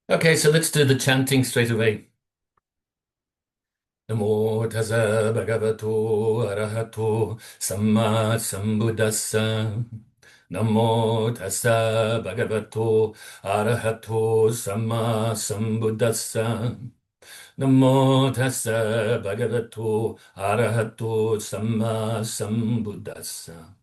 Okay, so let's do the chanting straight away. Namo tassa bhagavato arahato samma sambuddhassa. Namo tassa bhagavato arahato samma sambuddhassa. Namo tassa bhagavato arahato samma sambuddhassa.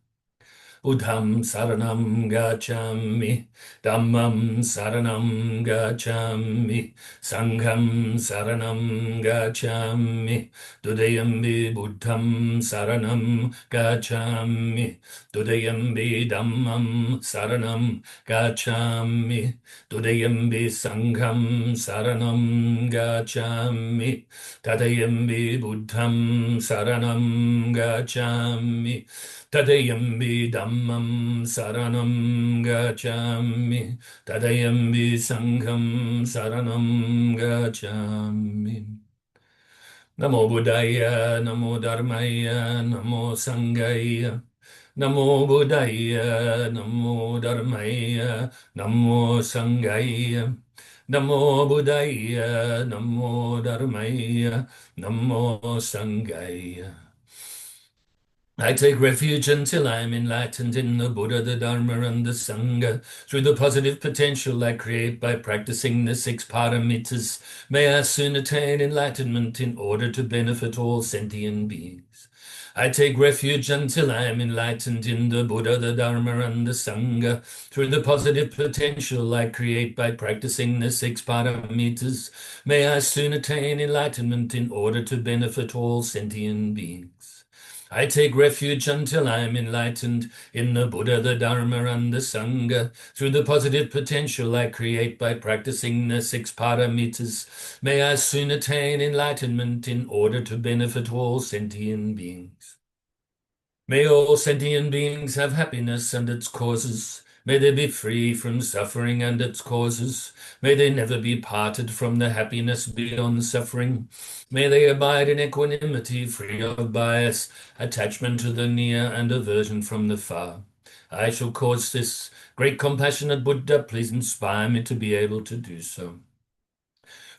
Buddham saranam gacchami, Dhammam saranam gacchami, Sangham saranam gacchami, Dudayambi Buddham saranam gacchami, Dudayambi Dhammam saranam gacchami, Dudayambi Sangham saranam gacchami, Tadayambi Buddham saranam gacchami, Tadayambi Dhammam Saranam Gacchami, Tadayambi Sangham Saranam Gacchami. Namo Buddhaya, Namo Dharmaya, Namo Sanghaya. Namo Buddhaya, Namo Dharmaya, Namo Sanghaya. Namo Buddhaya, Namo Dharmaya, Namo Sanghaya. I take refuge until I am enlightened in the Buddha, the Dharma, and the Sangha. Through the positive potential I create by practicing the six paramitas, may I soon attain enlightenment in order to benefit all sentient beings. I take refuge until I am enlightened in the Buddha, the Dharma, and the Sangha. Through the positive potential I create by practicing the six paramitas, may I soon attain enlightenment in order to benefit all sentient beings. I take refuge until I am enlightened in the Buddha, the Dharma, and the Sangha. Through the positive potential I create by practicing the six paramitas, may I soon attain enlightenment in order to benefit all sentient beings. May all sentient beings have happiness and its causes. May they be free from suffering and its causes. May they never be parted from the happiness beyond suffering. May they abide in equanimity, free of bias, attachment to the near, and aversion from the far. I shall cause this. Great compassionate Buddha, please inspire me to be able to do so.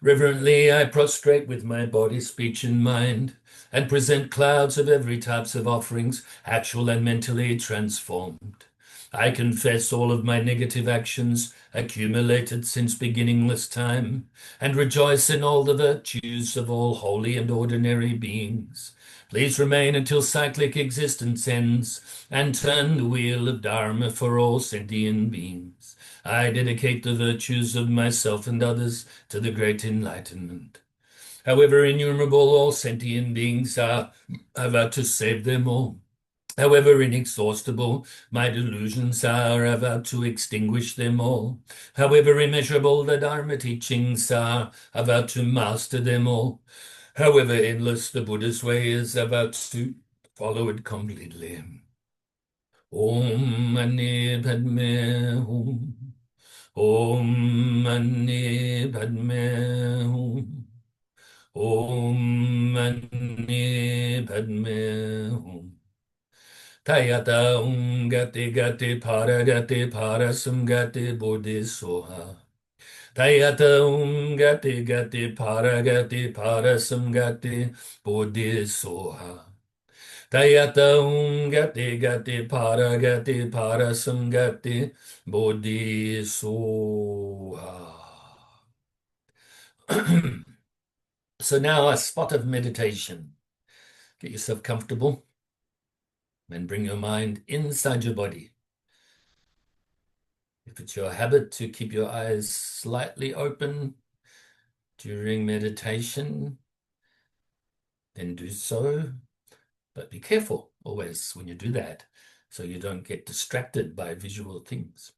Reverently I prostrate with my body, speech, and mind, and present clouds of every types of offerings, actual and mentally transformed. I confess all of my negative actions accumulated since beginningless time, and rejoice in all the virtues of all holy and ordinary beings. Please remain until cyclic existence ends, and turn the wheel of Dharma for all sentient beings. I dedicate the virtues of myself and others to the great enlightenment. However innumerable all sentient beings are, I vow to save them all. However inexhaustible my delusions are, I vow to extinguish them all. However immeasurable the Dharma teachings are, I vow to master them all. However endless the Buddha's way is, I vow to follow it completely. Om Mani Padme Hum. Om Mani Padme Hum. Om Mani Padme Hum. Tayata Gati Gati Parasum Gati Bodhi Soha. Tayata Gati Gati Parasum Gati Bodhi Soha. Tayata Gati Gati Parasum Gati Bodhi Soha. So now a spot of meditation. Get yourself comfortable and bring your mind inside your body. If it's your habit to keep your eyes slightly open during meditation, then do so. But be careful always when you do that, so you don't get distracted by visual things,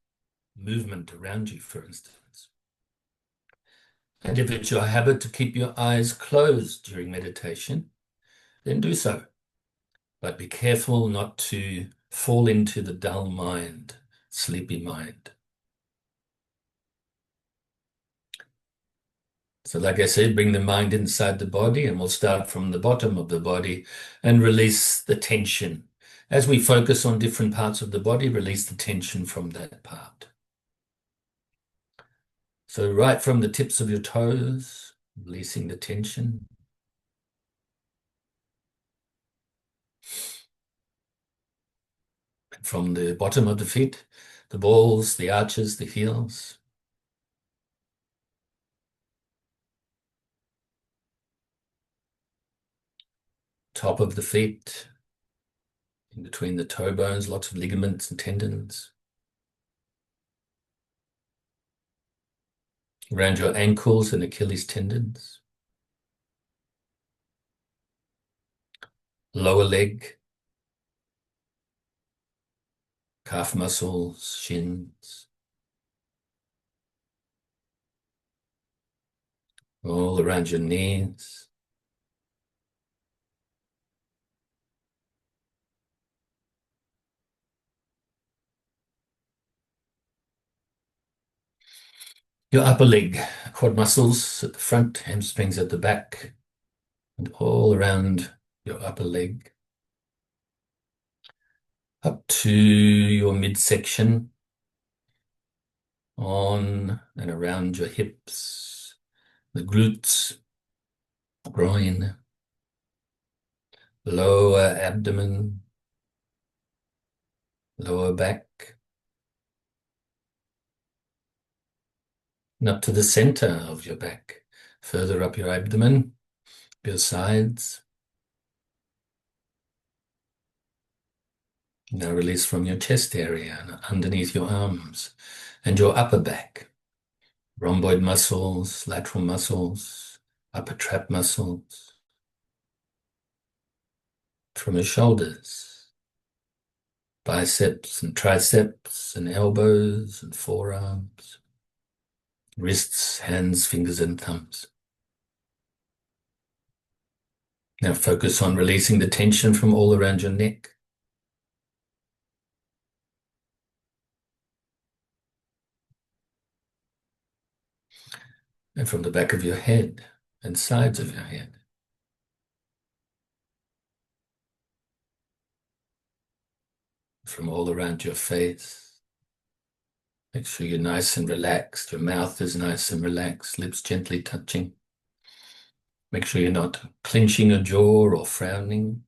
movement around you, for instance. And if it's your habit to keep your eyes closed during meditation, then do so. But be careful not to fall into the dull mind, sleepy mind. So like I said, bring the mind inside the body, and we'll start from the bottom of the body and release the tension. As we focus on different parts of the body, release the tension from that part. So right from the tips of your toes, releasing the tension. From the bottom of the feet, the balls, the arches, the heels. Top of the feet, in between the toe bones, lots of ligaments and tendons. Around your ankles and Achilles tendons. Lower leg, calf muscles, shins. All around your knees. Your upper leg, quad muscles at the front, hamstrings at the back, and all around your upper leg. Up to your midsection, on and around your hips, the glutes, groin, lower abdomen, lower back, and up to the center of your back, further up your abdomen, your sides. Now release from your chest area and underneath your arms and your upper back, rhomboid muscles, lateral muscles, upper trap muscles, from your shoulders, biceps and triceps and elbows and forearms, wrists, hands, fingers, and thumbs. Now focus on releasing the tension from all around your neck. And from the back of your head and sides of your head. From all around your face. Make sure you're nice and relaxed. Your mouth is nice and relaxed, lips gently touching. Make sure you're not clenching your jaw or frowning.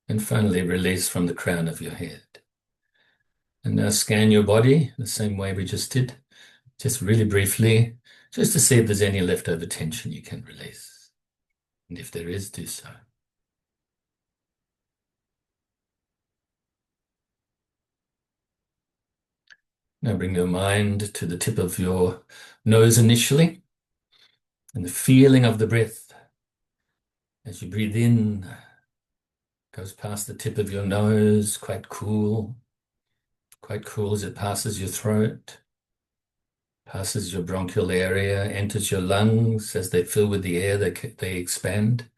And finally, release from the crown of your head. And now scan your body the same way we just did, just really briefly, just to see if there's any leftover tension you can release. And if there is, do so. Now bring your mind to the tip of your nose initially, and the feeling of the breath as you breathe in goes past the tip of your nose, quite cool as it passes your throat, passes your bronchial area, enters your lungs. As they fill with the air, they expand.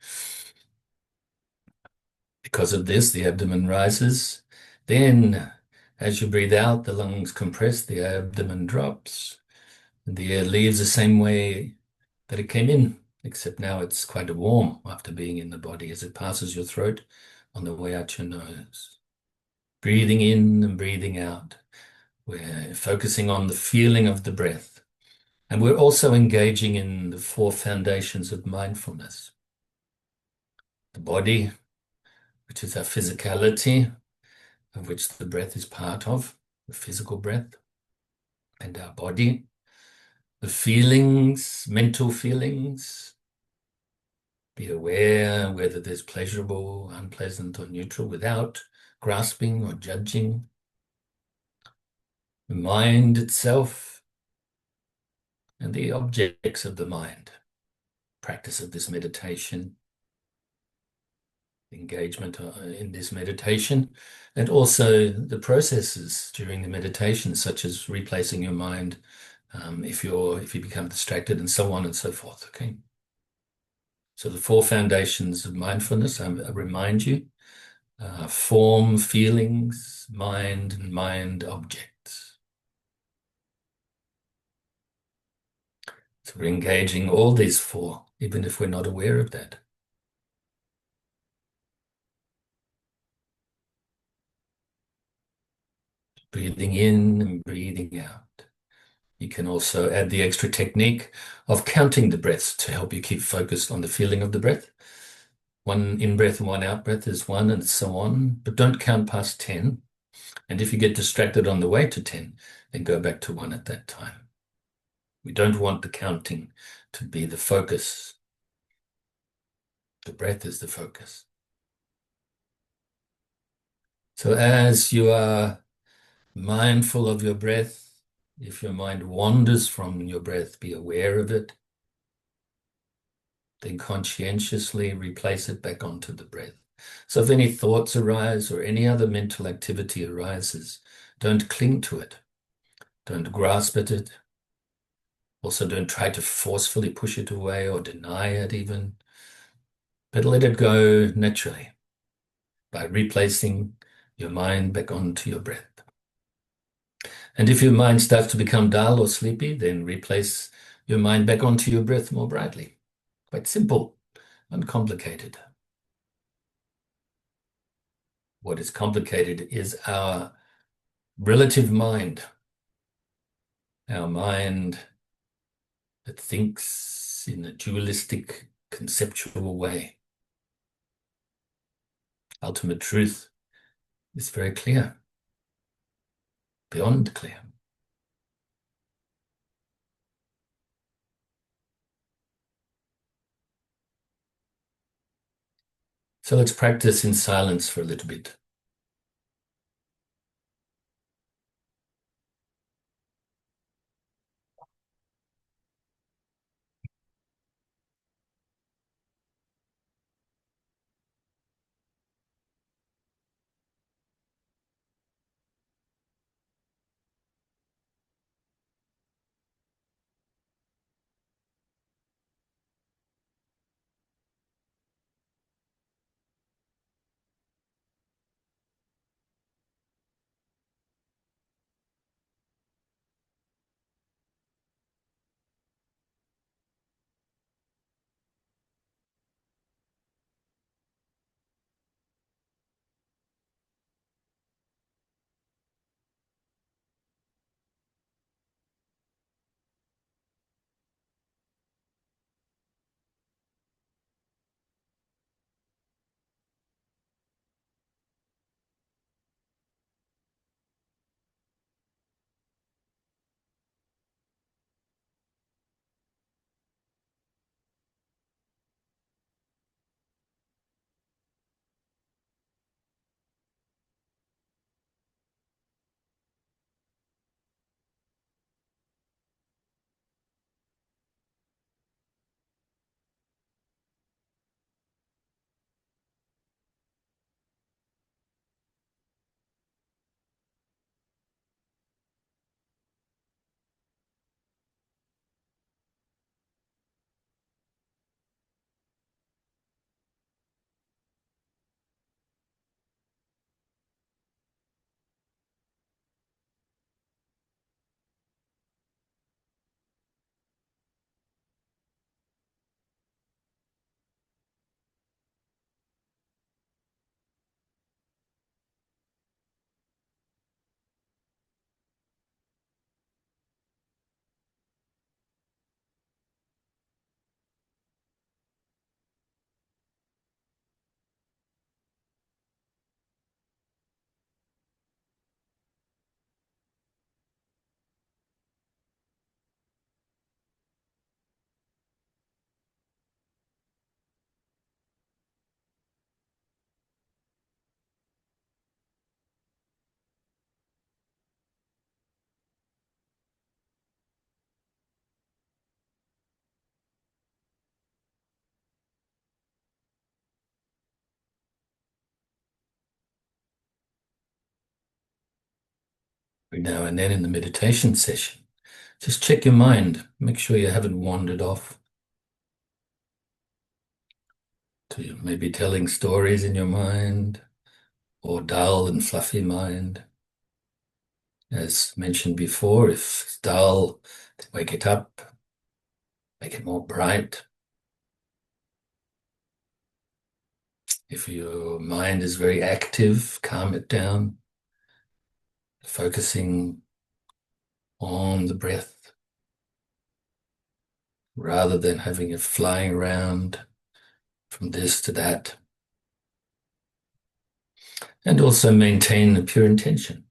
Because of this, the abdomen rises. Then, as you breathe out, the lungs compress, the abdomen drops. And the air leaves the same way that it came in, except now it's quite warm after being in the body as it passes your throat on the way out your nose. Breathing in and breathing out. We're focusing on the feeling of the breath. And we're also engaging in the 4 foundations of mindfulness. The body, which is our physicality, of which the breath is part of, the physical breath, and our body. The feelings, mental feelings. Be aware whether there's pleasurable, unpleasant, or neutral without grasping or judging. The mind itself and the objects of the mind. Practice of this meditation, engagement in this meditation, and also the processes during the meditation, such as replacing your mind if you become distracted, and so on and so forth. Okay. So the 4 foundations of mindfulness, I remind you, form, feelings, mind, and mind objects. So we're engaging all these 4, even if we're not aware of that. breathing in and breathing out. You can also add the extra technique of counting the breaths to help you keep focused on the feeling of the breath. One in breath and one out breath is one, and so on, but don't count past 10. And if you get distracted on the way to 10, then go back to one at that time. We don't want the counting to be the focus. The breath is the focus. So as you are mindful of your breath, if your mind wanders from your breath, be aware of it. Then conscientiously replace it back onto the breath. So if any thoughts arise or any other mental activity arises, don't cling to it. Don't grasp at it. Also, don't try to forcefully push it away or deny it even, but let it go naturally by replacing your mind back onto your breath. And if your mind starts to become dull or sleepy, then replace your mind back onto your breath more brightly. Quite simple, uncomplicated. What is complicated is our relative mind, our mind that thinks in a dualistic, conceptual way. Ultimate truth is very clear, beyond clear. So let's practice in silence for a little bit. Every now and then in the meditation session, just check your mind. Make sure you haven't wandered off to maybe telling stories in your mind or dull and fluffy mind. As mentioned before, if it's dull, wake it up, make it more bright. If your mind is very active, calm it down. focusing on the breath rather than having it flying around from this to that. And also maintain a pure intention.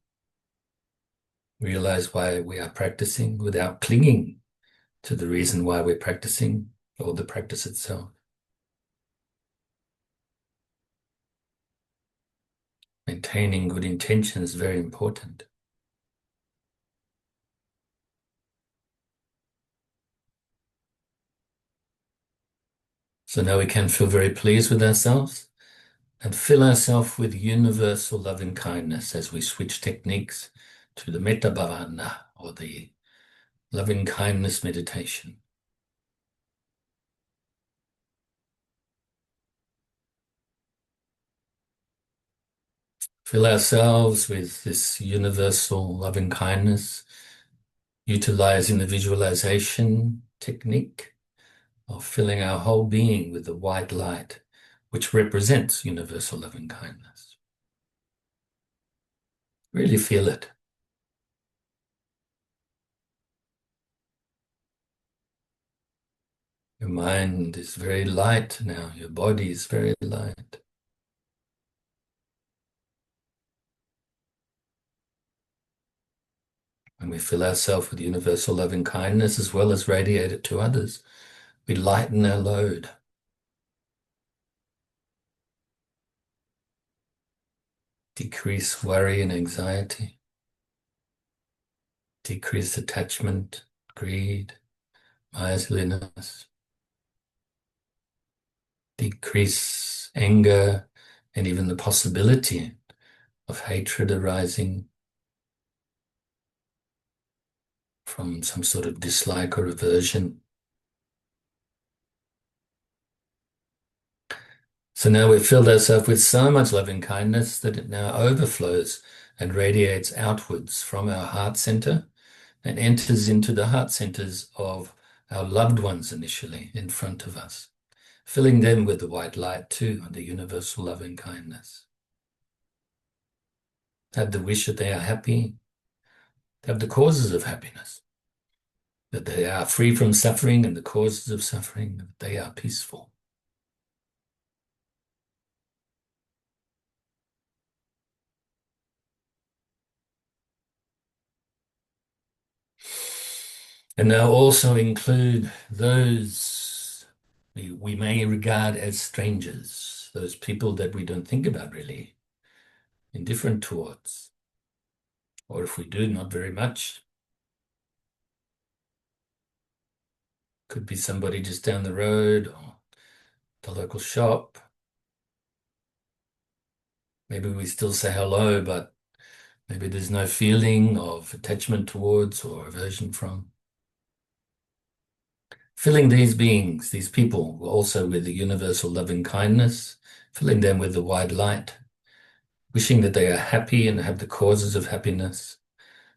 Realize why we are practicing without clinging to the reason why we're practicing or the practice itself. Maintaining good intention is very important. So now we can feel very pleased with ourselves and fill ourselves with universal loving kindness as we switch techniques to the metta bhavana, or the loving kindness meditation. Fill ourselves with this universal loving kindness, utilizing the visualization technique of filling our whole being with the white light, which represents universal loving kindness. Really feel it. Your mind is very light now. Your body is very light. When we fill ourselves with universal loving kindness as well as radiate it to others, we lighten our load. Decrease worry and anxiety. Decrease attachment, greed, miserliness. Decrease anger and even the possibility of hatred arising from some sort of dislike or aversion. So now we've filled ourselves with so much loving kindness that it now overflows and radiates outwards from our heart center and enters into the heart centers of our loved ones initially in front of us, filling them with the white light too, and the universal loving kindness. Have the wish that they are happy, have the causes of happiness, that they are free from suffering and the causes of suffering, that they are peaceful. And now also include those we may regard as strangers, those people that we don't think about really, indifferent towards, or if we do, not very much. Could be somebody just down the road or the local shop. Maybe we still say hello, but maybe there's no feeling of attachment towards or aversion from. Filling these beings, these people, also with the universal loving kindness, filling them with the wide light, wishing that they are happy and have the causes of happiness,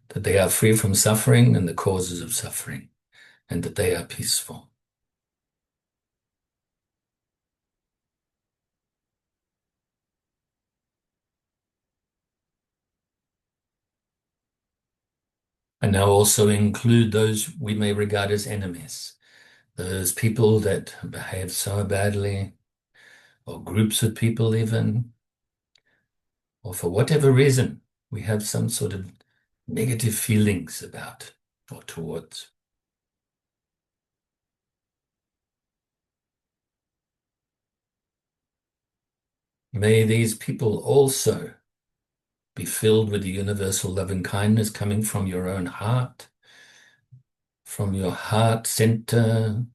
that they are free from suffering and the causes of suffering, and that they are peaceful. And now also include those we may regard as enemies, those people that behave so badly, or groups of people even, or for whatever reason, we have some sort of negative feelings about or towards. May these people also be filled with the universal loving kindness coming from your own heart, from your heart center,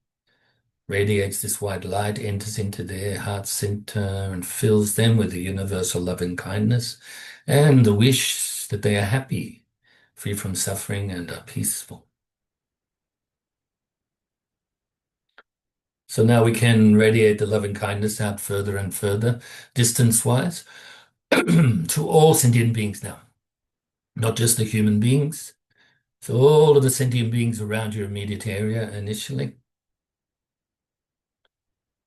radiates this white light, enters into their heart center and fills them with the universal loving kindness and the wish that they are happy, free from suffering, and are peaceful. So now we can radiate the loving kindness out further and further, distance-wise, to all sentient beings now, not just the human beings. So all of the sentient beings around your immediate area initially.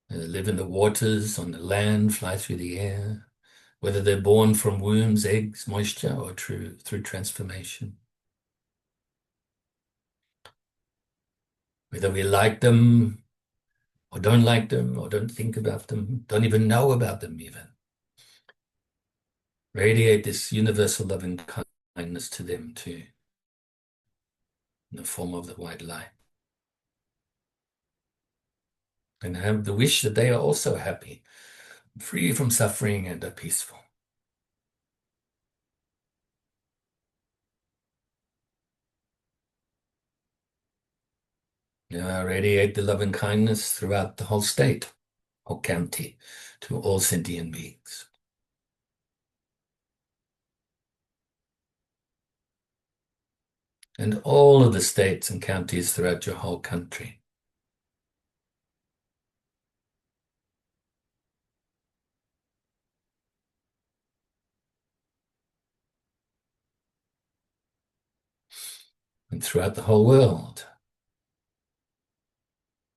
Live in the waters, on the land, fly through the air, whether they're born from wombs, eggs, moisture, or through transformation. Whether we like them or don't like them or don't think about them, don't even know about them even. Radiate this universal loving kindness to them too, in the form of the white light. And have the wish that they are also happy, free from suffering, and are peaceful. Radiate the loving kindness throughout the whole state or county to all sentient beings. And all of the states and counties throughout your whole country. And throughout the whole world.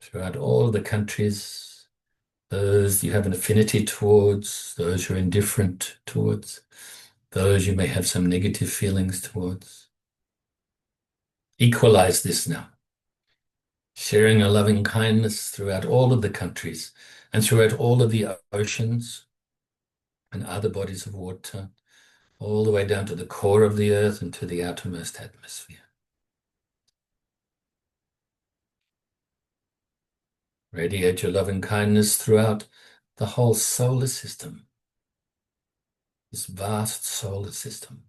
Throughout all of the countries, those you have an affinity towards, those you're indifferent towards, those you may have some negative feelings towards. Equalize this now. Sharing a loving kindness throughout all of the countries and throughout all of the oceans and other bodies of water, all the way down to the core of the earth and to the outermost atmosphere. Radiate your loving kindness throughout the whole solar system, this vast solar system,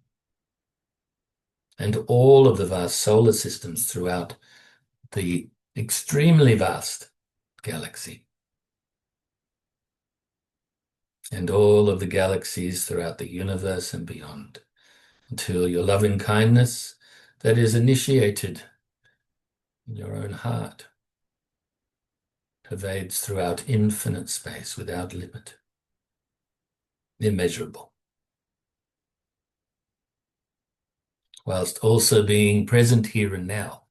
and all of the vast solar systems throughout the extremely vast galaxy, and all of the galaxies throughout the universe and beyond, until your loving kindness that is initiated in your own heart pervades throughout infinite space without limit, immeasurable, whilst also being present here and now.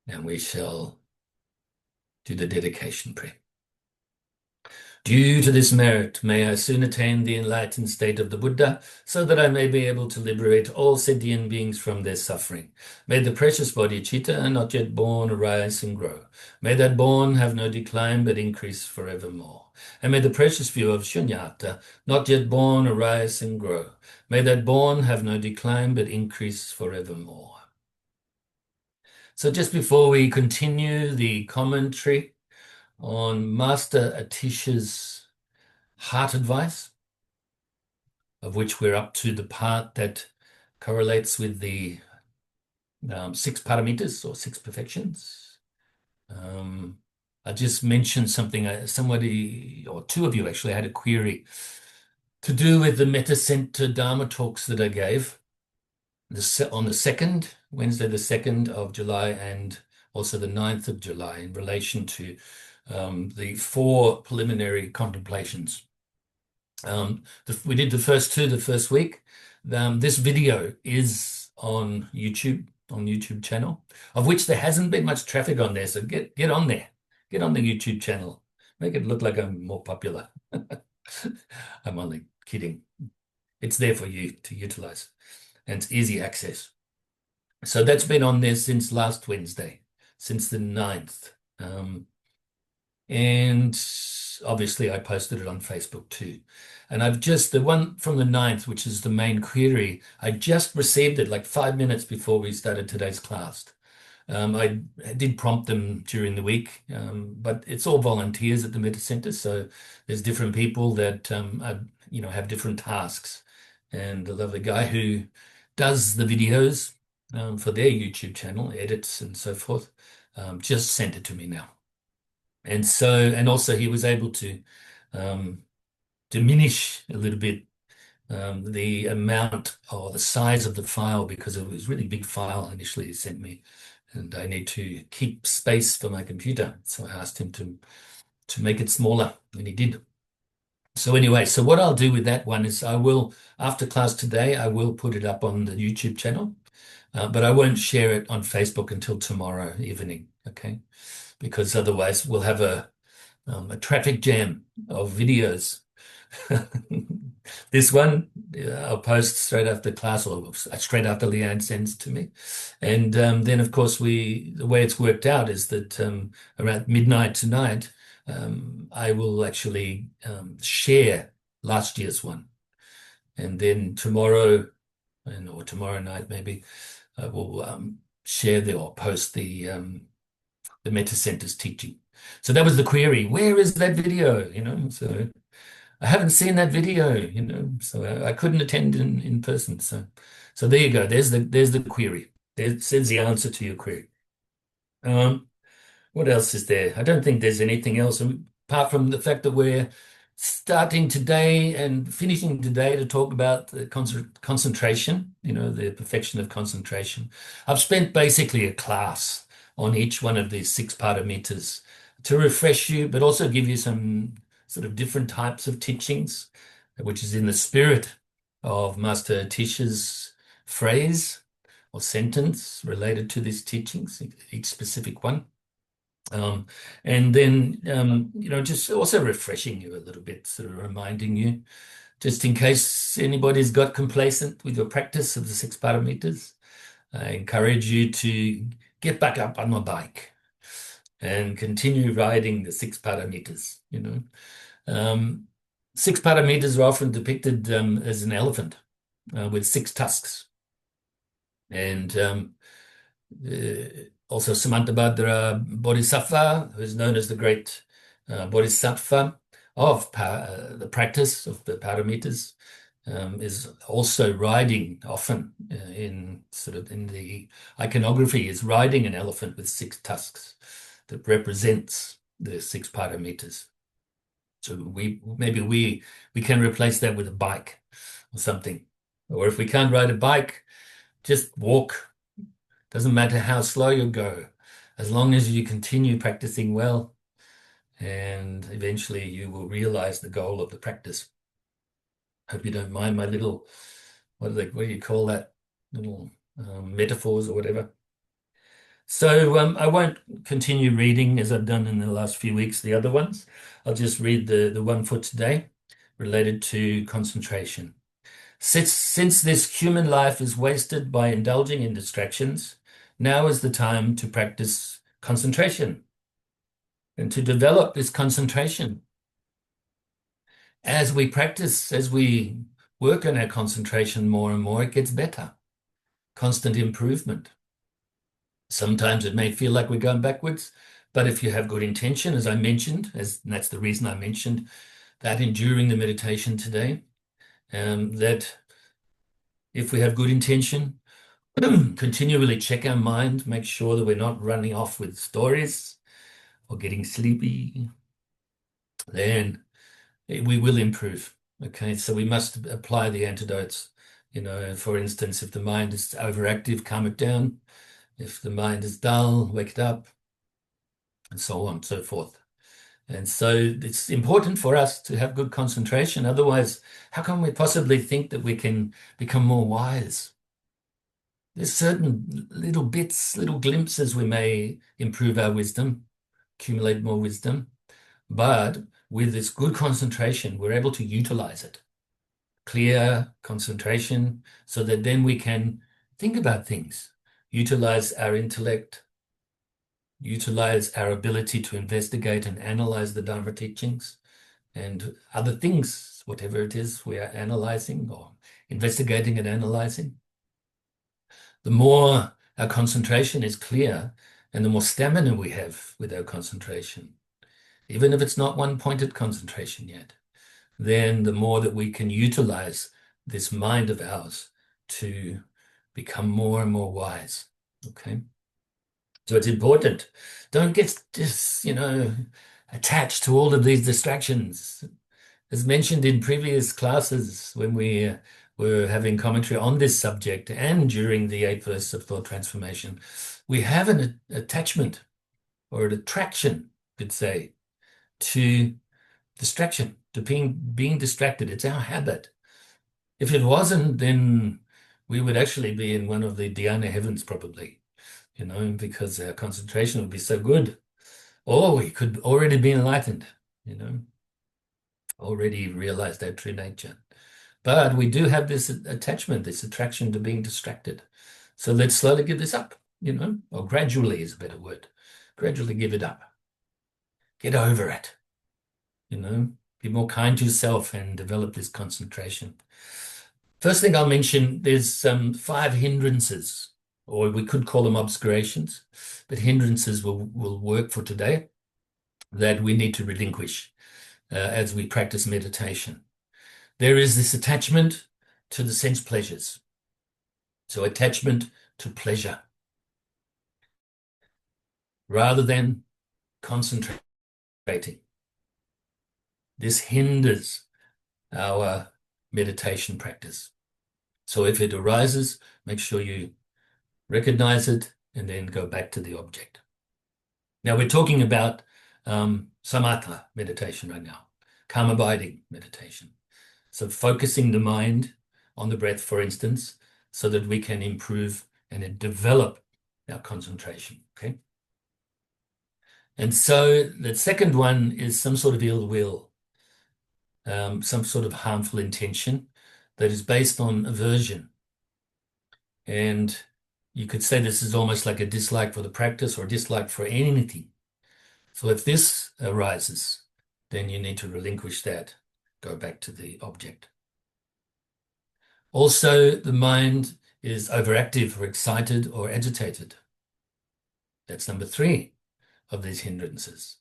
And we shall do the dedication prayer. Due to this merit, may I soon attain the enlightened state of the Buddha, so that I may be able to liberate all sentient beings from their suffering. May the precious body Chitta, not yet born, arise and grow. May that born have no decline, but increase forevermore. And may the precious view of Shunyata, not yet born, arise and grow. May that born have no decline, but increase forevermore. So just before we continue the commentary on Master Atisha's heart advice, of which we're up to the part that correlates with the 6 paramitas or 6 perfections. I just mentioned something, somebody or 2 of you actually had a query to do with the Metta Center Dharma talks that I gave on the 2nd, Wednesday the 2nd of July, and also the 9th of July in relation to the 4 preliminary contemplations. We did the first 2 the first week. This video is on YouTube channel, of which there hasn't been much traffic on there. So get on there, get on the YouTube channel, make it look like I'm more popular. I'm only kidding. It's there for you to utilize, and it's easy access. So that's been on there since last Wednesday, since the 9th. And obviously I posted it on Facebook too. And the one from the 9th, which is the main query, I just received it like 5 minutes before we started today's class. I did prompt them during the week, but it's all volunteers at the Metta Center. So there's different people that have different tasks. And the lovely guy who does the videos for their YouTube channel, edits and so forth, just sent it to me now. And also he was able to diminish a little bit the amount or the size of the file, because it was a really big file initially he sent me, and I need to keep space for my computer. So I asked him to make it smaller, and he did. So anyway, so what I'll do with that one is after class today, I will put it up on the YouTube channel, but I won't share it on Facebook until tomorrow evening, okay? Because otherwise we'll have a traffic jam of videos This one, I'll post straight after class or straight after Leanne sends to me. And then, of course, the way it's worked out is that around midnight tonight, I will actually share last year's one. And then tomorrow, or tomorrow night maybe, I will share or post the Meta Center's teaching. So that was the query. Where is that video? So I haven't seen that video, so I couldn't attend in person. So there you go. There's the query. There's the answer to your query. Um, what else is there? I don't think there's anything else apart from the fact that we're starting today and finishing today to talk about the concentration, the perfection of concentration. I've spent basically a class on each one of these six parameters to refresh you, but also give you some sort of different types of teachings, which is in the spirit of Master Atisha's phrase or sentence related to these teachings, each specific one. Um, and then, just also refreshing you a little bit, sort of reminding you, just in case anybody's got complacent with your practice of the six parameters, I encourage you to get back up on the bike and continue riding the six parameters. Um, Six parameters are often depicted as an elephant with six tusks. And also Samantabhadra Bodhisattva, who is known as the great Bodhisattva of the practice of the parameters, is also riding often in the iconography, is riding an elephant with six tusks that represents the six parameters. So maybe we can replace that with a bike or something. Or if we can't ride a bike, just walk. Doesn't matter how slow you go, as long as you continue practicing well, and eventually you will realize the goal of the practice. Hope you don't mind my little, what do you call that? Little metaphors or whatever. So I won't continue reading as I've done in the last few weeks, the other ones. I'll just read the one for today related to concentration. Since this human life is wasted by indulging in distractions, now is the time to practice concentration and to develop this concentration. As we work on our concentration more and more, it gets better. Constant improvement. Sometimes it may feel like we're going backwards, but if you have good intention, as I mentioned, and that's the reason I mentioned that during the meditation today, that if we have good intention, continually check our mind, make sure that we're not running off with stories or getting sleepy, then we will improve. Okay, so we must apply the antidotes. For instance, if the mind is overactive, calm it down. If the mind is dull, wake it up, and so on and so forth. And so it's important for us to have good concentration. Otherwise, how can we possibly think that we can become more wise? There's certain little bits, little glimpses we may improve our wisdom, accumulate more wisdom, but with this good concentration, we're able to utilize it. Clear concentration, so that then we can think about things, utilize our intellect, utilize our ability to investigate and analyze the Dharma teachings and other things, whatever it is we are analyzing or investigating and analyzing. The more our concentration is clear and the more stamina we have with our concentration, even if it's not one-pointed concentration yet, then the more that we can utilize this mind of ours to become more and more wise. Okay? So it's important. Don't get just, attached to all of these distractions. As mentioned in previous classes when we were having commentary on this subject and during the 8 verses of thought transformation, we have an attachment or an attraction, could say, to distraction, to being distracted. It's our habit. If it wasn't, then we would actually be in one of the dhyana heavens probably, because our concentration would be so good. Or we could already be enlightened. already realized their true nature. But we do have this attachment, this attraction to being distracted. So let's slowly give this up, or gradually is a better word. Gradually give it up. Get over it, be more kind to yourself and develop this concentration. First thing I'll mention, there's 5 hindrances, or we could call them obscurations, but hindrances will work for today that we need to relinquish as we practice meditation. There is this attachment to the sense pleasures. So attachment to pleasure rather than concentrating. This hinders our meditation practice. So if it arises, make sure you recognize it and then go back to the object. Now we're talking about samatha meditation right now, calm abiding meditation. So focusing the mind on the breath, for instance, so that we can improve and develop our concentration, okay? And so the second one is some sort of ill will, some sort of harmful intention that is based on aversion. And you could say this is almost like a dislike for the practice or dislike for anything. So if this arises, then you need to relinquish that, go back to the object. Also, the mind is overactive or excited or agitated. That's number 3 of these hindrances.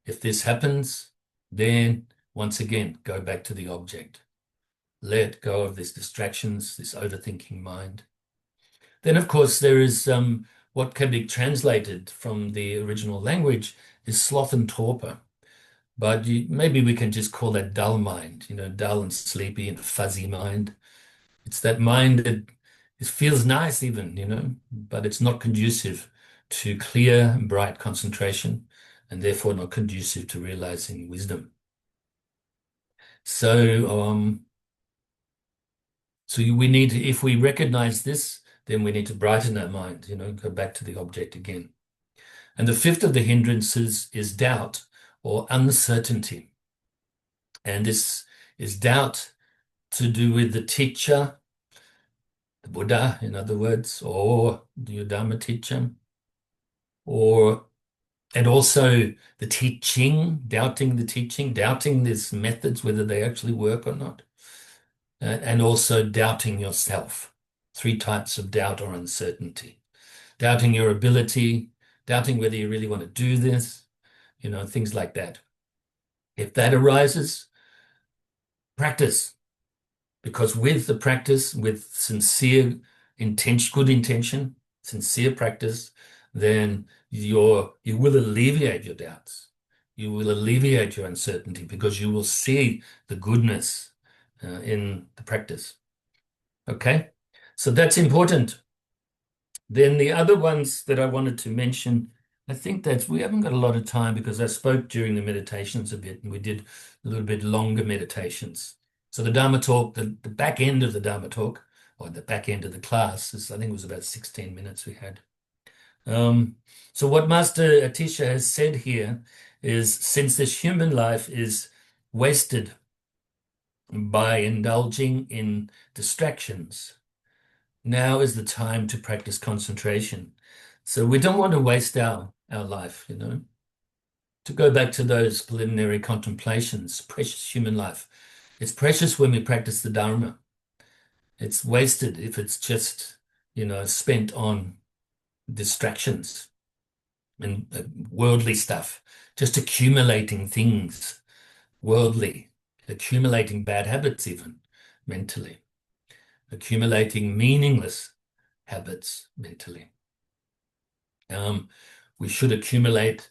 If this happens, then once again, go back to the object. Let go of these distractions, this overthinking mind. Then, of course, there is what can be translated from the original language is sloth and torpor. But maybe we can just call that dull mind, dull and sleepy and fuzzy mind. It's that mind that it feels nice even, but it's not conducive to clear and bright concentration and therefore not conducive to realizing wisdom. So, we need to, if we recognize this, then we need to brighten our mind, go back to the object again. And the 5th of the hindrances is doubt or uncertainty. And this is doubt to do with the teacher, the Buddha, in other words, or the Dharma teacher, and also the teaching, doubting the teaching, doubting these methods, whether they actually work or not, and also doubting yourself. 3 types of doubt or uncertainty. Doubting your ability, doubting whether you really want to do this, things like that. If that arises, practice. Because with the practice, with sincere intention, good intention, sincere practice, then you will alleviate your doubts. You will alleviate your uncertainty because you will see the goodness in the practice. Okay, so that's important. Then the other ones that I wanted to mention, I think that we haven't got a lot of time because I spoke during the meditations a bit and we did a little bit longer meditations. So the Dharma Talk, the back end of the Dharma Talk, or the back end of the class, I think it was about 16 minutes we had. So what Master Atisha has said here is, since this human life is wasted by indulging in distractions, now is the time to practice concentration. So we don't want to waste our life, To go back to those preliminary contemplations, precious human life. It's precious when we practice the Dharma. It's wasted if it's just, spent on distractions and worldly stuff, just accumulating things, worldly, accumulating bad habits even mentally, accumulating meaningless habits mentally. We should accumulate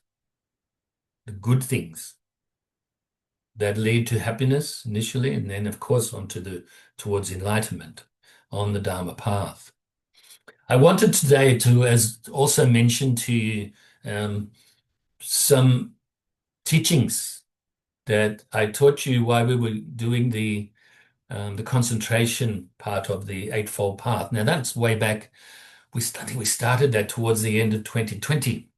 the good things that lead to happiness initially, and then of course towards enlightenment on the Dharma path. I wanted today to also mention to you some teachings that I taught you while we were doing the concentration part of the Eightfold Path. Now that's way back. I think we started that towards the end of 2020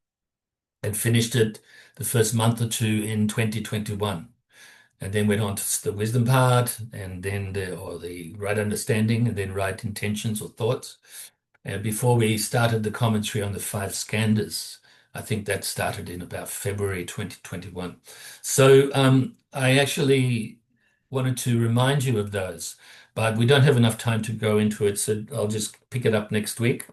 and finished it the first month or two in 2021. and then went on to the wisdom part, and then the right understanding, and then right intentions or thoughts. And before we started the commentary on the five skandhas, I think that started in about February 2021. So I actually wanted to remind you of those, but we don't have enough time to go into it, so I'll just pick it up next week.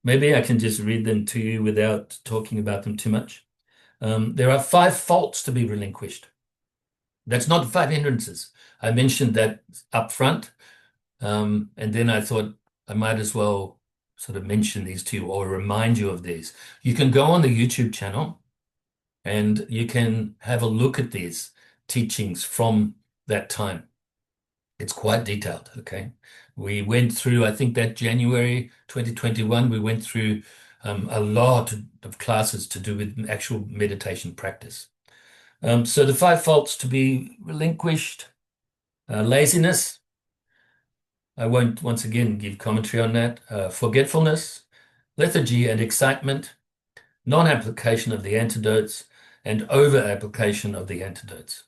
Maybe I can just read them to you without talking about them too much. There are five faults to be relinquished. That's not five hindrances. I mentioned that up front, and then I thought I might as well sort of mention these to you or remind you of these. You can go on the YouTube channel and you can have a look at these teachings from that time. It's quite detailed, okay? We went through, I think that January 2021, we went through a lot of classes to do with actual meditation practice. So the five faults to be relinquished, laziness. I won't once again give commentary on that. Forgetfulness, lethargy and excitement, non-application of the antidotes, and over-application of the antidotes.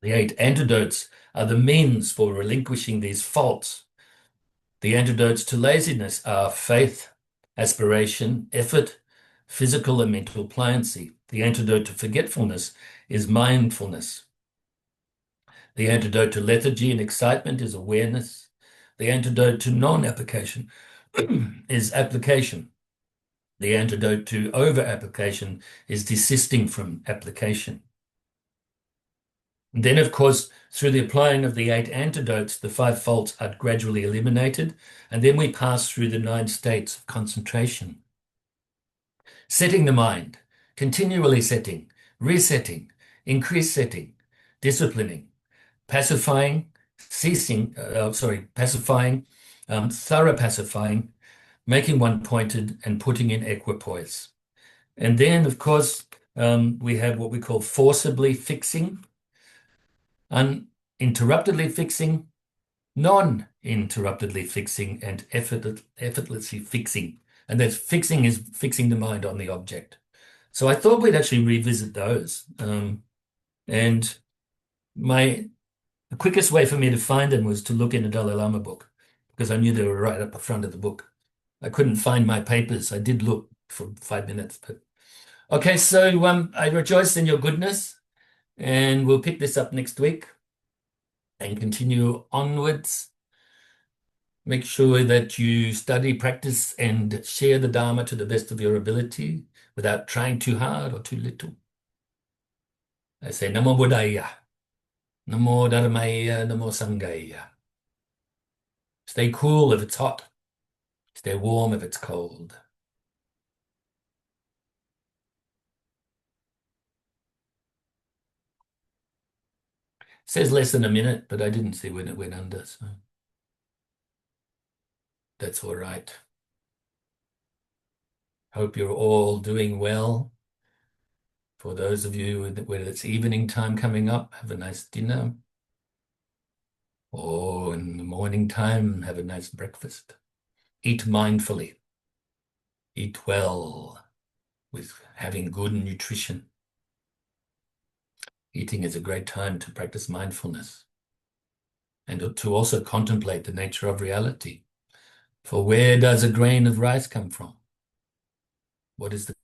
The eight antidotes are the means for relinquishing these faults. The antidotes to laziness are faith, aspiration, effort, physical and mental pliancy. The antidote to forgetfulness is mindfulness. The antidote to lethargy and excitement is awareness. The antidote to non-application is application. The antidote to over-application is desisting from application. And then, of course, through the applying of the eight antidotes, the five faults are gradually eliminated, and then we pass through the 9 states of concentration. Setting the mind, continually setting, resetting, increased setting, disciplining, pacifying, pacifying, thorough pacifying, making one pointed, and putting in equipoise. And then, of course, we have what we call forcibly fixing, uninterruptedly fixing, non-interruptedly fixing, and effortlessly fixing. And that fixing is fixing the mind on the object. So I thought we'd actually revisit those. And the quickest way for me to find them was to look in a Dalai Lama book, because I knew they were right up the front of the book. I couldn't find my papers. I did look for 5 minutes, but okay. So I rejoice in your goodness, and we'll pick this up next week and continue onwards. Make sure that you study, practice, and share the Dharma to the best of your ability without trying too hard or too little. I say Namo Buddhaya, Namo Dharmaya, Namo Sanghaya. Stay cool if it's hot. Stay warm if it's cold. It says less than a minute, but I didn't see when it went under, so that's all right. Hope you're all doing well. For those of you where it's evening time coming up, have a nice dinner. Or in the morning time, have a nice breakfast. Eat mindfully. Eat well with having good nutrition. Eating is a great time to practice mindfulness and to also contemplate the nature of reality. For where does a grain of rice come from? What is the